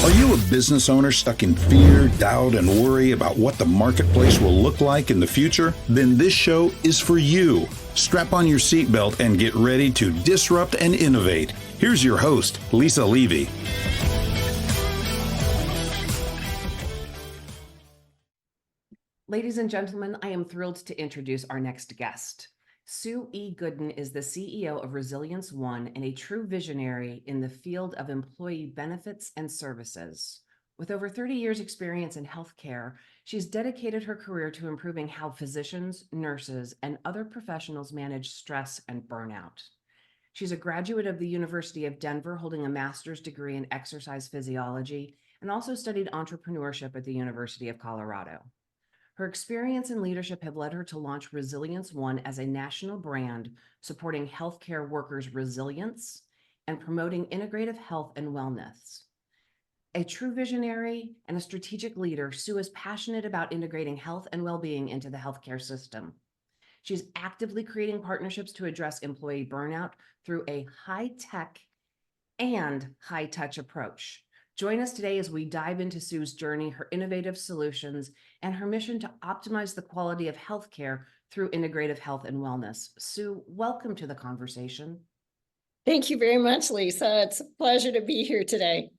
Are you a business owner stuck in fear, doubt, and worry about what the marketplace will look like in the future? Then this show is for you. Strap on your seatbelt and get ready to disrupt and innovate. Here's your host, Lisa Levy. Ladies and gentlemen, I am thrilled to introduce our next guest. Sue E. Goodin is the CEO of Resilience One and a true visionary in the field of employee benefits and services. With over 30 years' experience in healthcare, she's dedicated her career to improving how physicians, nurses, and other professionals manage stress and burnout. She's a graduate of the University of Denver, holding a master's degree in exercise physiology, and also studied entrepreneurship at the University of Colorado. Her experience and leadership have led her to launch Resilience One as a national brand supporting healthcare workers' resilience and promoting integrative health and wellness. A true visionary and a strategic leader, Sue is passionate about integrating health and well-being into the healthcare system. She's actively creating partnerships to address employee burnout through a high-tech and high-touch approach. Join us today as we dive into Sue's journey, her innovative solutions, and her mission to optimize the quality of healthcare through integrative health and wellness. Sue, welcome to the conversation. Thank you very much, Lisa. It's a pleasure to be here today.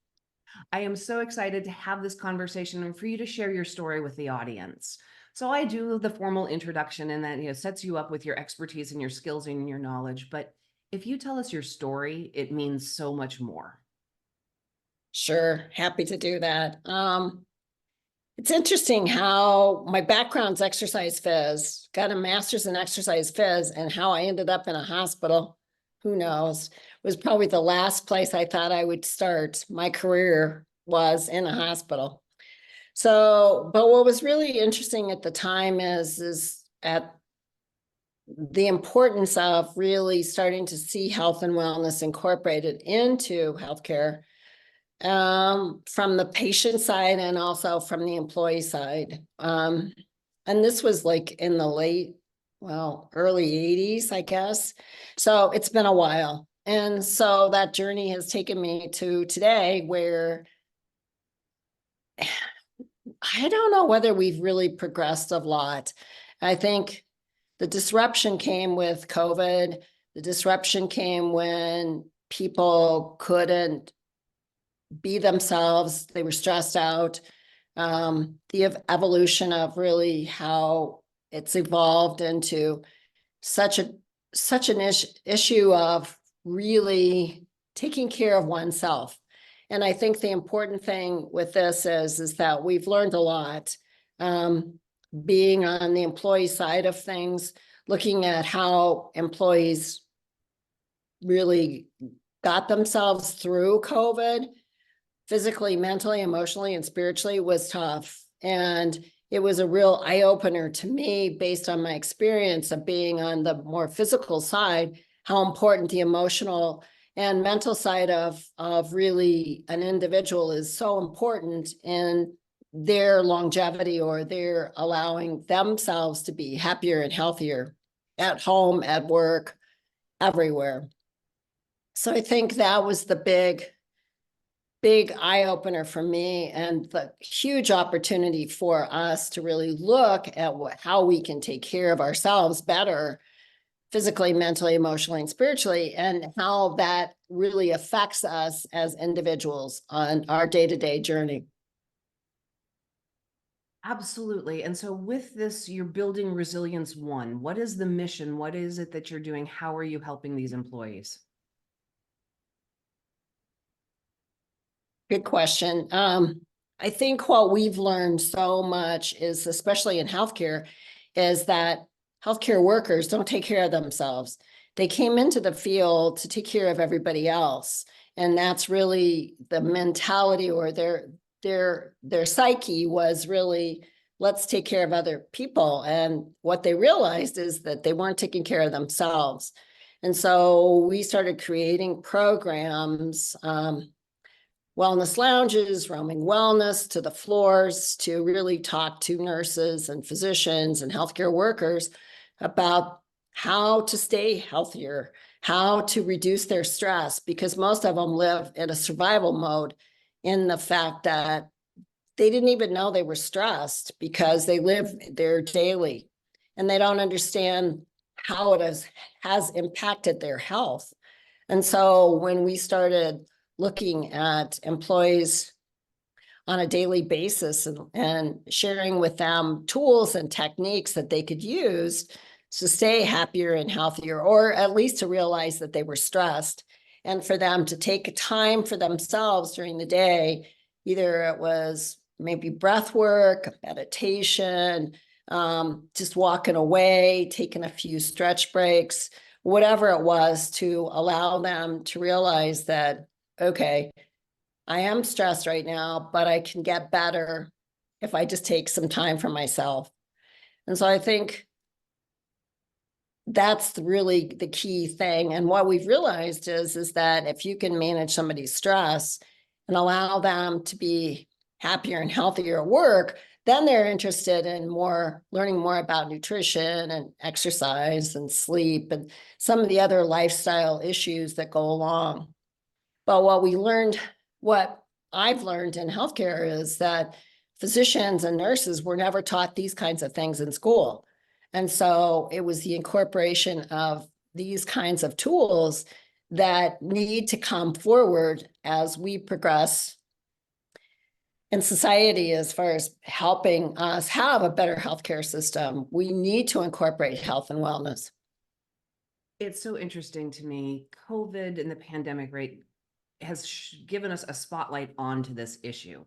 I am so excited to have this conversation and for you to share your story with the audience. So I do the formal introduction and that sets you up with your expertise and your skills and your knowledge. But if you tell us your story, it means so much more. Sure, happy to do that. It's interesting how my background's exercise phys, got a master's in exercise phys, and how I ended up in a hospital, who knows, was probably the last place I thought I would start. My career was in a hospital. So, but what was really interesting at the time is at the importance of really starting to see health and wellness incorporated into healthcare. From the patient side and also from the employee side. And this was like in the early 80s, I guess. So it's been a while. And so that journey has taken me to today where I don't know whether we've really progressed a lot. I think the disruption came with COVID. The disruption came when people couldn't be themselves. They were stressed out. The evolution of really how it's evolved into such an issue of really taking care of oneself. And I think the important thing with this is that we've learned a lot, being on the employee side of things, looking at how employees really got themselves through COVID. Physically, mentally, emotionally, and spiritually was tough. And it was a real eye-opener to me based on my experience of being on the more physical side, how important the emotional and mental side of really an individual is so important in their longevity or their allowing themselves to be happier and healthier at home, at work, everywhere. So I think that was the big eye-opener for me and the huge opportunity for us to really look at how we can take care of ourselves better, physically, mentally, emotionally, and spiritually, and how that really affects us as individuals on our day-to-day journey. Absolutely. And so with this, you're building Resilience One. What is the mission? What is it that you're doing? How are you helping these employees? Good question. I think what we've learned so much is, especially in healthcare, is that healthcare workers don't take care of themselves. They came into the field to take care of everybody else. And that's really the mentality, or their psyche was really, let's take care of other people. And what they realized is that they weren't taking care of themselves. And so we started creating programs, wellness lounges, roaming wellness to the floors, to really talk to nurses and physicians and healthcare workers about how to stay healthier, how to reduce their stress, because most of them live in a survival mode. in the fact that they didn't even know they were stressed because they live there daily and they don't understand how it has impacted their health. And so when we started looking at employees on a daily basis and sharing with them tools and techniques that they could use to stay happier and healthier, or at least to realize that they were stressed, and for them to take time for themselves during the day, either it was maybe breath work, meditation, just walking away, taking a few stretch breaks, whatever it was, to allow them to realize that, okay, I am stressed right now, but I can get better if I just take some time for myself. And so I think that's really the key thing. And what we've realized is that if you can manage somebody's stress and allow them to be happier and healthier at work, then they're interested in learning more about nutrition and exercise and sleep and some of the other lifestyle issues that go along. But what I've learned in healthcare is that physicians and nurses were never taught these kinds of things in school. And so it was the incorporation of these kinds of tools that need to come forward as we progress in society as far as helping us have a better healthcare system. We need to incorporate health and wellness. It's so interesting to me. COVID and the pandemic, right, has given us a spotlight onto this issue.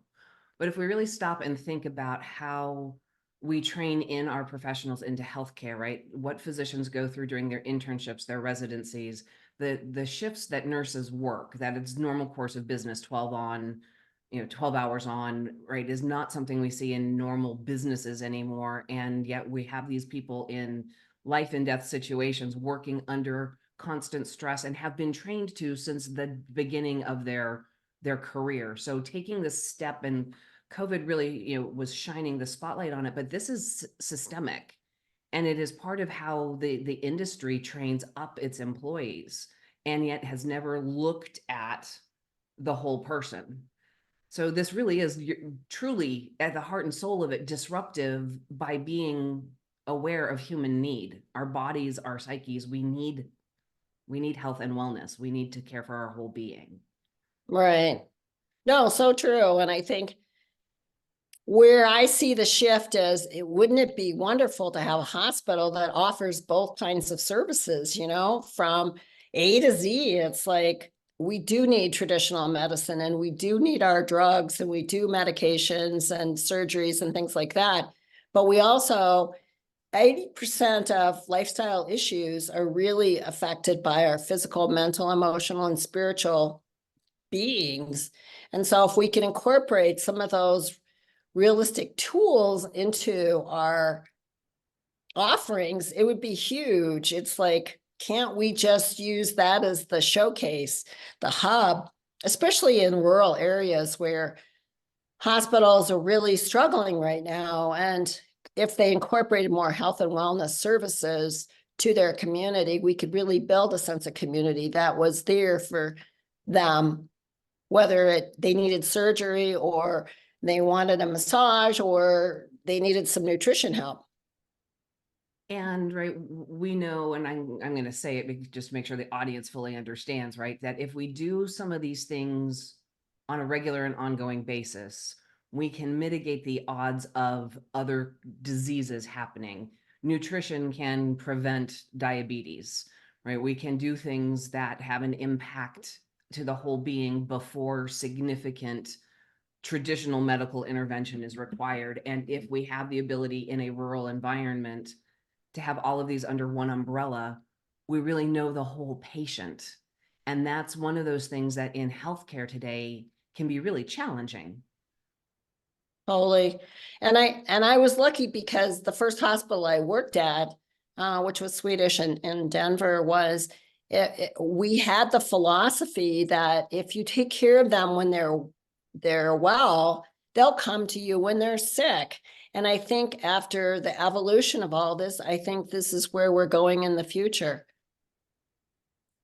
But if we really stop and think about how we train in our professionals into healthcare, right? What physicians go through during their internships, their residencies, the shifts that nurses work, that it's normal course of business, 12 on, 12 hours on, right, is not something we see in normal businesses anymore. And yet we have these people in life and death situations working under constant stress and have been trained to since the beginning of their career. So taking this step, and COVID really, was shining the spotlight on it, but this is systemic, and it is part of how the industry trains up its employees, and yet has never looked at the whole person. So this really is truly at the heart and soul of it, disruptive by being aware of human need, our bodies, our psyches. We need health and wellness. We need to care for our whole being. Right. No, so true. And I think where I see the shift is, wouldn't it be wonderful to have a hospital that offers both kinds of services, from A to Z? It's like, we do need traditional medicine, and we do need our drugs, and we do medications and surgeries and things like that. But we also, 80% of lifestyle issues are really affected by our physical, mental, emotional, and spiritual beings. And so if we can incorporate some of those realistic tools into our offerings, it would be huge. It's like, can't we just use that as the showcase, the hub, especially in rural areas where hospitals are really struggling right now? And if they incorporated more health and wellness services to their community, we could really build a sense of community that was there for them, whether they needed surgery or they wanted a massage or they needed some nutrition help. And right, we know, and I'm going to say it just to make sure the audience fully understands, right, that if we do some of these things on a regular and ongoing basis, we can mitigate the odds of other diseases happening. Nutrition can prevent diabetes, right? We can do things that have an impact to the whole being before significant traditional medical intervention is required. And if we have the ability in a rural environment to have all of these under one umbrella, we really know the whole patient. And that's one of those things that in healthcare today can be really challenging. Totally. And I was lucky because the first hospital I worked at, which was Swedish in Denver, we had the philosophy that if you take care of them when they're well, they'll come to you when they're sick. And I think after the evolution of all this, I think this is where we're going in the future.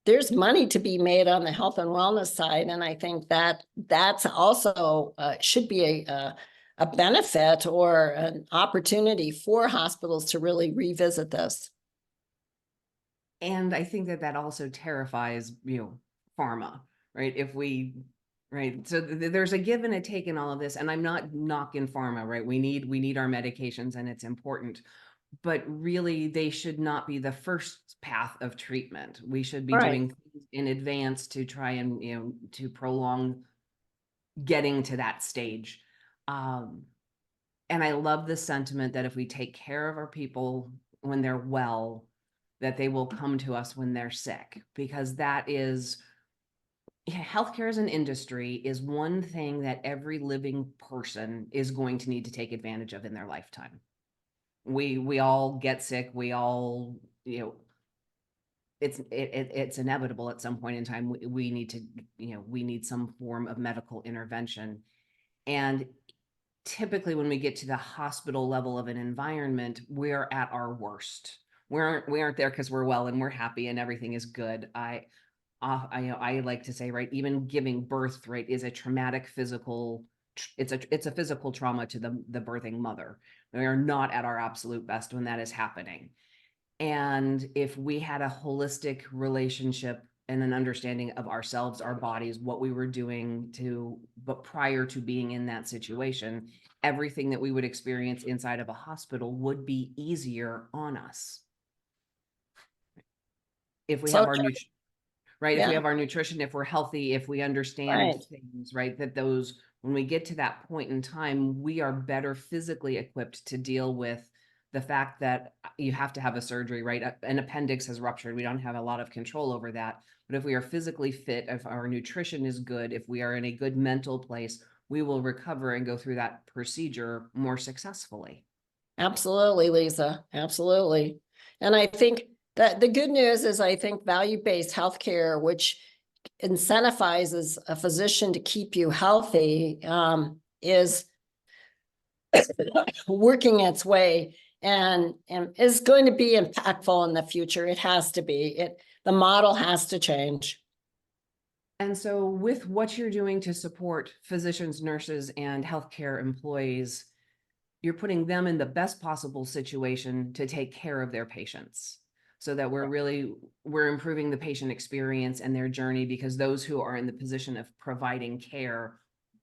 there's money to be made on the health and wellness side. And I think that that's also should be a benefit or an opportunity for hospitals to really revisit this. And I think that that also terrifies, pharma, right? Right. So there's a give and a take in all of this. And I'm not knocking pharma, right? We need our medications and it's important, but really they should not be the first path of treatment. We should be Right. doing things in advance to try and, to prolong getting to that stage. And I love the sentiment that if we take care of our people when they're well, that they will come to us when they're sick, because that is, healthcare as an industry is one thing that every living person is going to need to take advantage of in their lifetime. We all get sick. We all, it's inevitable at some point in time. We need to, we need some form of medical intervention. And typically when we get to the hospital level of an environment, we're at our worst. We aren't there because we're well and we're happy and everything is good. I like to say, right, even giving birth, right, is a traumatic physical, it's a physical trauma to the birthing mother. We are not at our absolute best when that is happening. And if we had a holistic relationship and an understanding of ourselves, our bodies, what we were doing but prior to being in that situation, everything that we would experience inside of a hospital would be easier on us. If we have our nutrition, right? If we have our nutrition, if we're healthy, if we understand things, right? That those, when we get to that point in time, we are better physically equipped to deal with the fact that you have to have a surgery, right? An appendix has ruptured. We don't have a lot of control over that. But if we are physically fit, if our nutrition is good, if we are in a good mental place, we will recover and go through that procedure more successfully. Absolutely, Lisa. Absolutely. And I think that the good news is I think value-based healthcare, which incentivizes a physician to keep you healthy, is working its way and is going to be impactful in the future. It has to be. The model has to change. And so with what you're doing to support physicians, nurses, and healthcare employees, you're putting them in the best possible situation to take care of their patients, so that we're improving the patient experience and their journey, because those who are in the position of providing care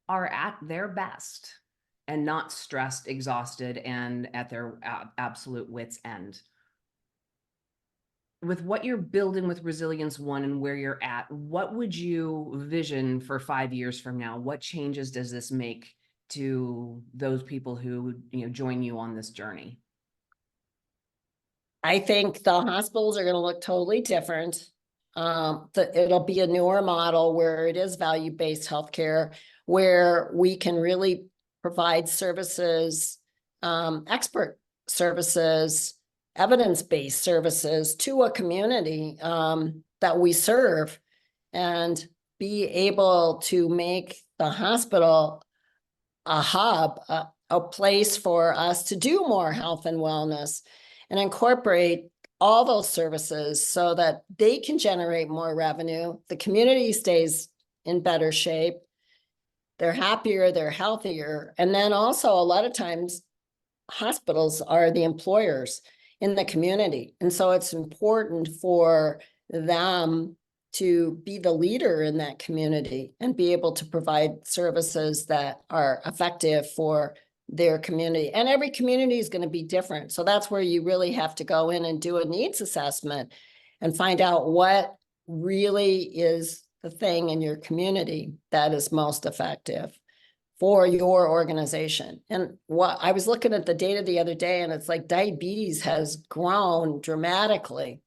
are at their best and not stressed, exhausted, and at their absolute wit's end. With what you're building with Resilience One and where you're at, what would you vision for 5 years from now? What changes does this make to those people who, join you on this journey? I think the hospitals are going to look totally different. It'll be a newer model where it is value-based healthcare, where we can really provide services, expert services, evidence-based services to a community that we serve, and be able to make the hospital a hub, a place for us to do more health and wellness and incorporate all those services so that they can generate more revenue. The community stays in better shape. They're happier, they're healthier. And then also a lot of times hospitals are the employers in the community. And so it's important for them to be the leader in that community and be able to provide services that are effective for their community. And every community is going to be different. So that's where you really have to go in and do a needs assessment and find out what really is the thing in your community that is most effective for your organization. And what I was looking at the data the other day, and it's like diabetes has grown dramatically.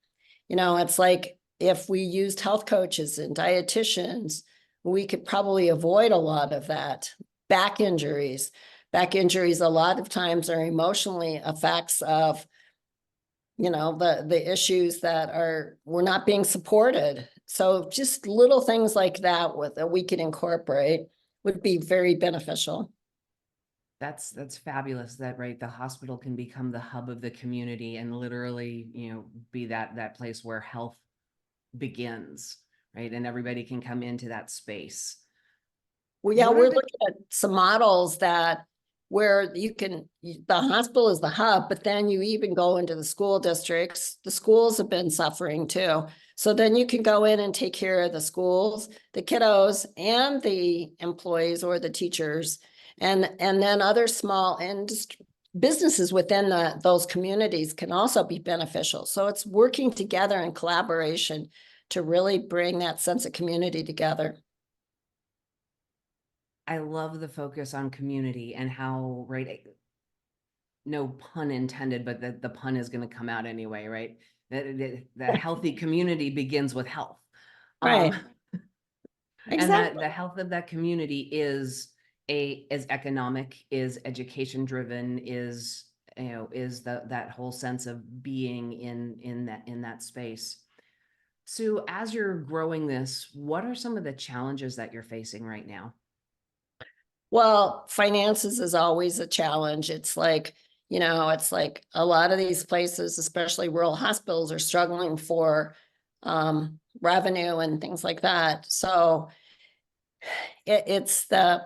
It's like if we used health coaches and dietitians, we could probably avoid a lot of that. Back injuries a lot of times are emotionally effects of, the issues that we're not being supported. So just little things like that that we could incorporate would be very beneficial. That's fabulous, that, right, the hospital can become the hub of the community and literally, be that place where health begins, right? And everybody can come into that space. Well, yeah, What are we're the- looking at some models that where the hospital is the hub, but then you even go into the school districts. The schools have been suffering too. So then you can go in and take care of the schools, the kiddos, and the employees or the teachers, and then other small businesses within those communities can also be beneficial. So it's working together in collaboration to really bring that sense of community together. I love the focus on community and how, right, no pun intended, but the pun is going to come out anyway, right? The healthy community begins with health. Right. And Exactly. the health of that community is economic, is education driven, is, is that whole sense of being in that space. Sue, as you're growing this, what are some of the challenges that you're facing right now? Well, finances is always a challenge. It's like a lot of these places, especially rural hospitals, are struggling for revenue and things like that. So it's I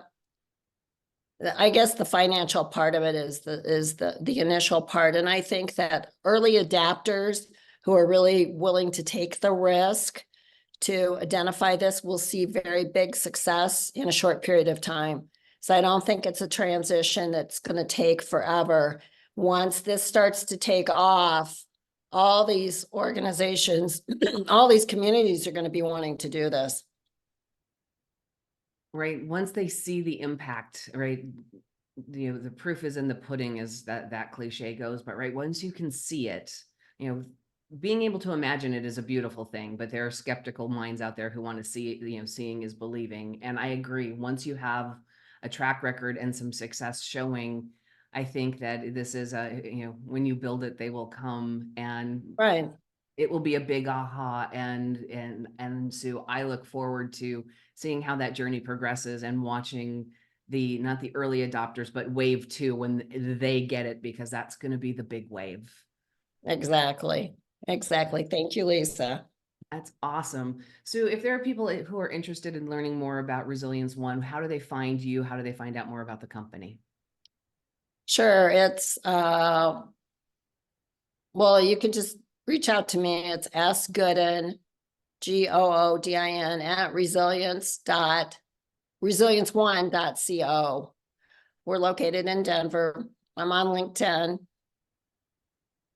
guess the financial part of it is the initial part. And I think that early adapters who are really willing to take the risk to identify this will see very big success in a short period of time. So I don't think it's a transition that's going to take forever. Once this starts to take off, all these organizations, all these communities are going to be wanting to do this. Right. Once they see the impact, right, the proof is in the pudding, as that cliche goes, but right, once you can see it, being able to imagine it is a beautiful thing, but there are skeptical minds out there who want to see it, seeing is believing. And I agree. Once you have a track record and some success showing, I think that this is when you build it, they will come, and right. It will be a big aha. And so I look forward to seeing how that journey progresses and watching not the early adopters, but wave 2 when they get it, because that's going to be the big wave. Exactly. Thank you, Lisa. That's awesome. So if there are people who are interested in learning more about Resilience One, how do they find you? How do they find out more about the company? Sure. It's, well, you can just reach out to me. It's Goodin, Goodin at resilience1.co. We're located in Denver. I'm on LinkedIn.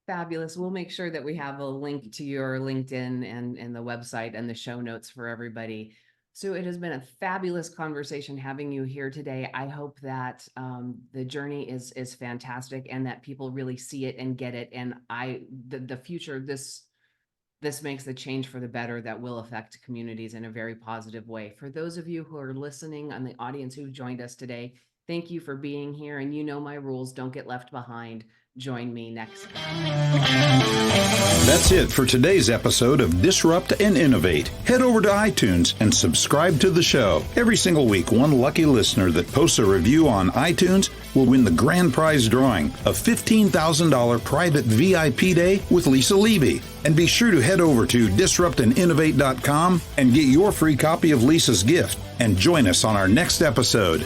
Fabulous. We'll make sure that we have a link to your LinkedIn and the website and the show notes for everybody. So it has been a fabulous conversation having you here today. I hope that the journey is fantastic and that people really see it and get it. And the future, this makes the change for the better that will affect communities in a very positive way. For those of you who are listening and the audience who joined us today, thank you for being here. And you know my rules, don't get left behind. Join me next time. That's it for today's episode of Disrupt and Innovate. Head over to iTunes and subscribe to the show. Every single week, one lucky listener that posts a review on iTunes will win the grand prize drawing, a $15,000 private VIP day with Lisa Levy. And be sure to head over to disruptandinnovate.com and get your free copy of Lisa's gift. And join us on our next episode.